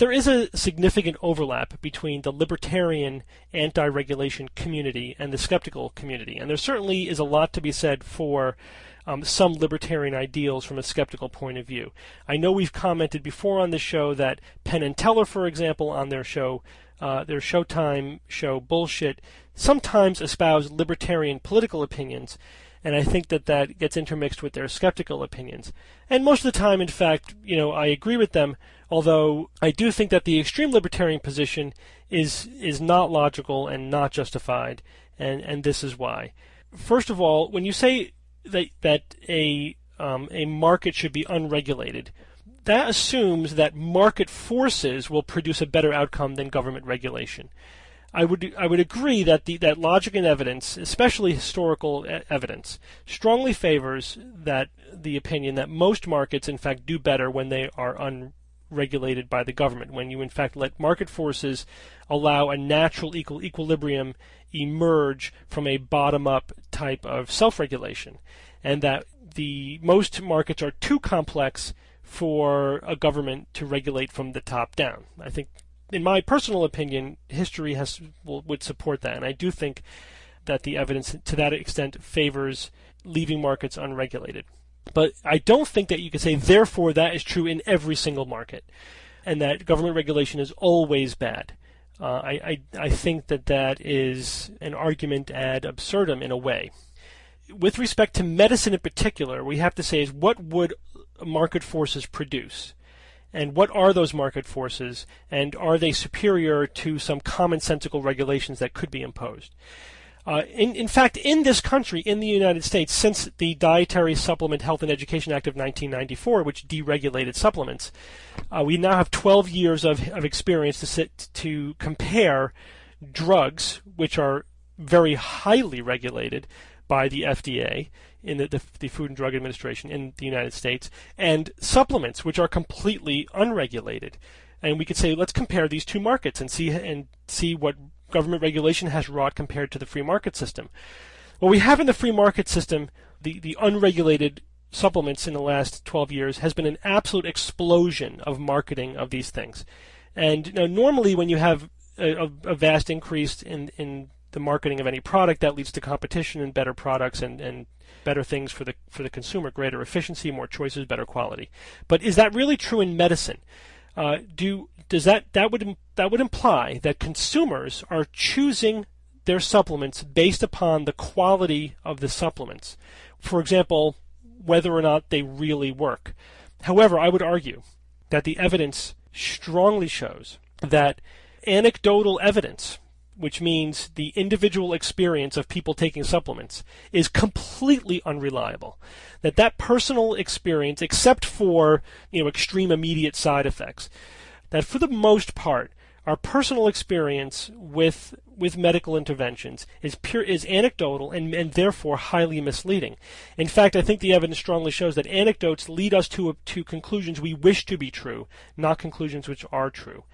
there is a significant overlap between the libertarian anti-regulation community and the skeptical community. And there certainly is a lot to be said for some libertarian ideals from a skeptical point of view. I know we've commented before on this show that Penn and Teller, for example, on their show, their Showtime show Bullshit, sometimes espouse libertarian political opinions, and I think that gets intermixed with their skeptical opinions. And most of the time, in fact, I agree with them, although I do think that the extreme libertarian position is not logical and not justified, and this is why. First of all, when you say that a market should be unregulated, that assumes that market forces will produce a better outcome than government regulation. I would agree that that logic and evidence, especially historical evidence, strongly favors the opinion that most markets in fact do better when they are unregulated by the government, when you in fact let market forces allow a natural equilibrium emerge from a bottom-up type of self-regulation, and that the most markets are too complex for a government to regulate from the top down. I think, in my personal opinion, history would support that, and I do think that the evidence to that extent favors leaving markets unregulated. But I don't think that you can say, therefore, that is true in every single market, and that government regulation is always bad. I think that is an argument ad absurdum in a way. With respect to medicine in particular, we have to say is what would market forces produce? And what are those market forces? And are they superior to some commonsensical regulations that could be imposed? In fact, in this country, in the United States, since the Dietary Supplement Health and Education Act of 1994, which deregulated supplements, we now have 12 years of experience to compare drugs, which are very highly regulated by the FDA, in the Food and Drug Administration in the United States, and supplements, which are completely unregulated. And we could say, let's compare these two markets and see what government regulation has wrought compared to the free market system. What we have in the free market system, the unregulated supplements in the last 12 years, has been an absolute explosion of marketing of these things. And normally when you have a vast increase in the marketing of any product, that leads to competition and better products and better things for the consumer, greater efficiency, more choices, better quality. But is that really true in medicine? That would imply that consumers are choosing their supplements based upon the quality of the supplements. For example, whether or not they really work. However, I would argue that the evidence strongly shows that anecdotal evidence, which means the individual experience of people taking supplements, is completely unreliable. That personal experience, except for extreme immediate side effects, that for the most part, our personal experience with medical interventions is anecdotal and therefore highly misleading. In fact, I think the evidence strongly shows that anecdotes lead us to conclusions we wish to be true, not conclusions which are true.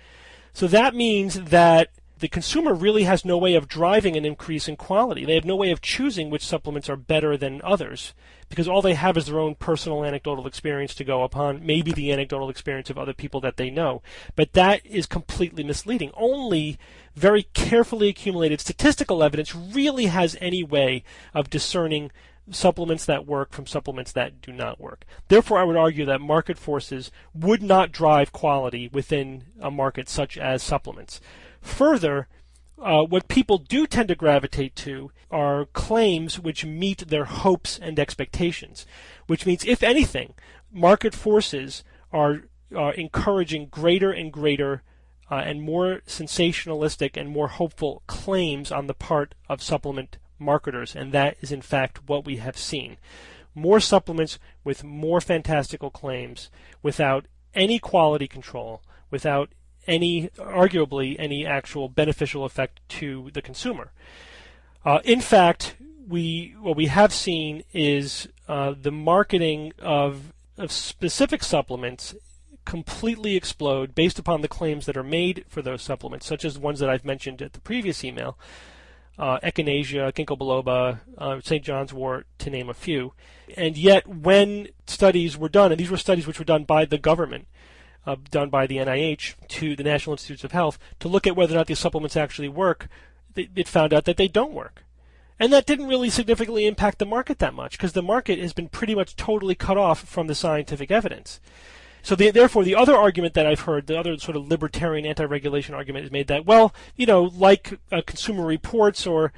So that means that the consumer really has no way of driving an increase in quality. They have no way of choosing which supplements are better than others, because all they have is their own personal anecdotal experience to go upon, maybe the anecdotal experience of other people that they know. But that is completely misleading. Only very carefully accumulated statistical evidence really has any way of discerning supplements that work from supplements that do not work. Therefore, I would argue that market forces would not drive quality within a market such as supplements. Further, what people do tend to gravitate to are claims which meet their hopes and expectations, which means, if anything, market forces are encouraging greater and greater and more sensationalistic and more hopeful claims on the part of supplement marketers, and that is in fact what we have seen. More supplements with more fantastical claims, without any quality control, without arguably any actual beneficial effect to the consumer. In fact, what we have seen is the marketing of specific supplements completely explode based upon the claims that are made for those supplements, such as the ones that I've mentioned at the previous email, echinacea, ginkgo biloba, St. John's wort, to name a few. And yet, when studies were done, and these were studies which were done by the government, done by the NIH to the National Institutes of Health to look at whether or not these supplements actually work, it found out that they don't work. And that didn't really significantly impact the market that much, because the market has been pretty much totally cut off from the scientific evidence. So therefore, the other argument that I've heard, the other sort of libertarian anti-regulation argument is made that, well, like Consumer Reports or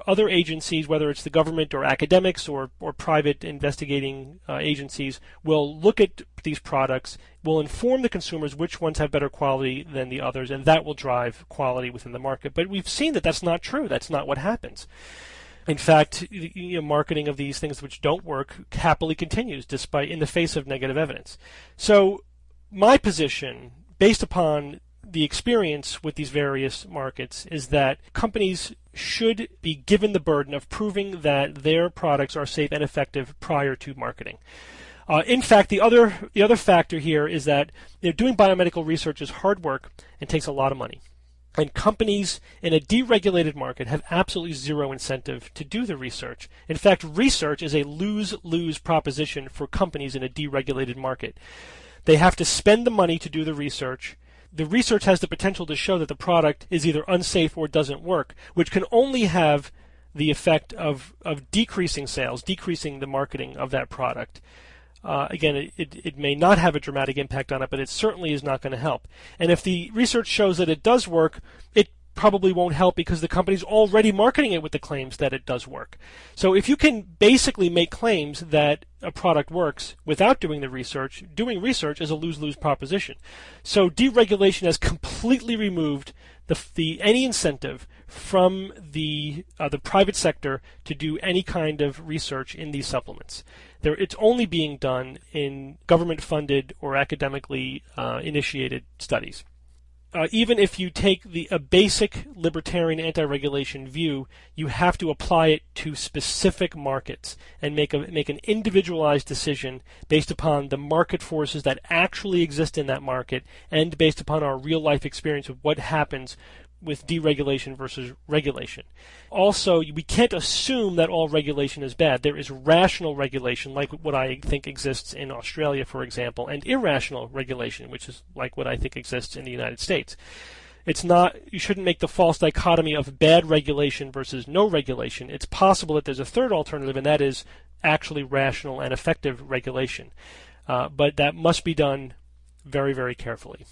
other agencies, whether it's the government or academics or private investigating agencies, will look at these products, will inform the consumers which ones have better quality than the others, and that will drive quality within the market. But we've seen that that's not true. That's not what happens. In fact, marketing of these things which don't work happily continues despite in the face of negative evidence. So my position, based upon the experience with these various markets, is that companies should be given the burden of proving that their products are safe and effective prior to marketing. In fact, the other factor here is that doing biomedical research is hard work and takes a lot of money. And companies in a deregulated market have absolutely zero incentive to do the research. In fact, research is a lose-lose proposition for companies in a deregulated market. They have to spend the money to do the research. The research has the potential to show that the product is either unsafe or doesn't work, which can only have the effect of decreasing sales, decreasing the marketing of that product. Again, it may not have a dramatic impact on it, but it certainly is not going to help. And if the research shows that it does work, it probably won't help because the company's already marketing it with the claims that it does work. So if you can basically make claims that a product works without doing the research, doing research is a lose-lose proposition. So deregulation has completely removed any incentive from the private sector to do any kind of research in these supplements. It's only being done in government-funded or academically initiated studies. Even if you take a basic libertarian anti-regulation view, you have to apply it to specific markets and make an individualized decision based upon the market forces that actually exist in that market and based upon our real-life experience of what happens with deregulation versus regulation. Also, we can't assume that all regulation is bad. There is rational regulation, like what I think exists in Australia, for example, and irrational regulation, which is like what I think exists in the United States. You shouldn't make the false dichotomy of bad regulation versus no regulation. It's possible that there's a third alternative, and that is actually rational and effective regulation. But that must be done very, very carefully.